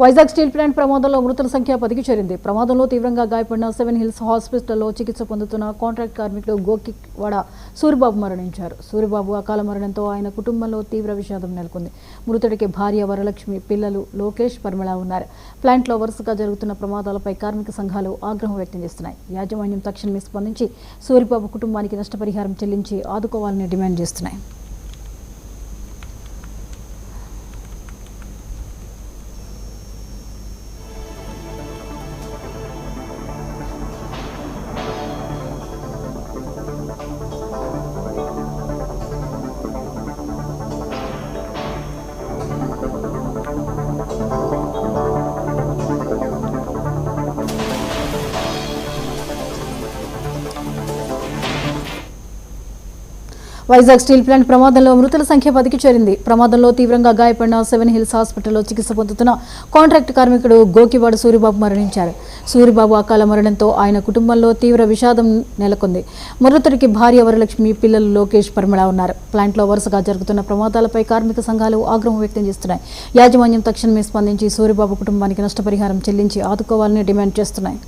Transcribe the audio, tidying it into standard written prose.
Vizag steel plant ప్రమాదంలో మృతుల సంఖ్య 10కి చేరింది. ప్రమాదంలో తీవ్రంగా గాయపడిన 7 హిల్స్ హాస్పిటల్లో చికిత్స పొందుతున్న కాంట్రాక్ట్ కార్మికుడు గోకివాడ సూరిబాబు మరణించారు. సూరిబాబు అకాల మరణంతో ఆయన కుటుంబంలో తీవ్ర విషాదం నెలకొంది. మృతుడికి భార్య వరలక్ష్మి, పిల్లలు లోకేష్, పరిమళ ఉన్నారు. ప్లాంట్లో వరుసగా జరుగుతున్న ప్రమాదాలపై కార్మిక సంఘాలు ఆగ్రహం వ్యక్తం చేస్తున్నాయి. యాజమాన్యం తక్షణమే స్పందించి సూరిబాబు కుటుంబానికి నష్టపరిహారం చెల్లించి ఆదుకోవాలని డిమాండ్ చేస్తున్నాయి. వైజాగ్ స్టీల్ ప్లాంట్ ప్రమాదంలో మృతుల సంఖ్య 10కి చేరింది. ప్రమాదంలో తీవ్రంగా గాయపడిన 7 హిల్స్ హాస్పిటల్లో చికిత్స పొందుతున్న కాంట్రాక్ట్ కార్మికుడు గోకివాడ సూరిబాబు మరణించారు. సూరిబాబు అకాల మరణంతో ఆయన కుటుంబంలో తీవ్ర విషాదం నెలకొంది. మృతుడికి భార్య వరలక్ష్మి, పిల్లలు లోకేష్, పరిమళ ఉన్నారు. ప్లాంట్లో వరుసగా జరుగుతున్న ప్రమాదాలపై కార్మిక సంఘాలు ఆగ్రహం వ్యక్తం చేస్తున్నాయి. యాజమాన్యం తక్షణమే స్పందించి సూరిబాబు కుటుంబానికి నష్టపరిహారం చెల్లించి ఆదుకోవాలని డిమాండ్ చేస్తున్నాయి.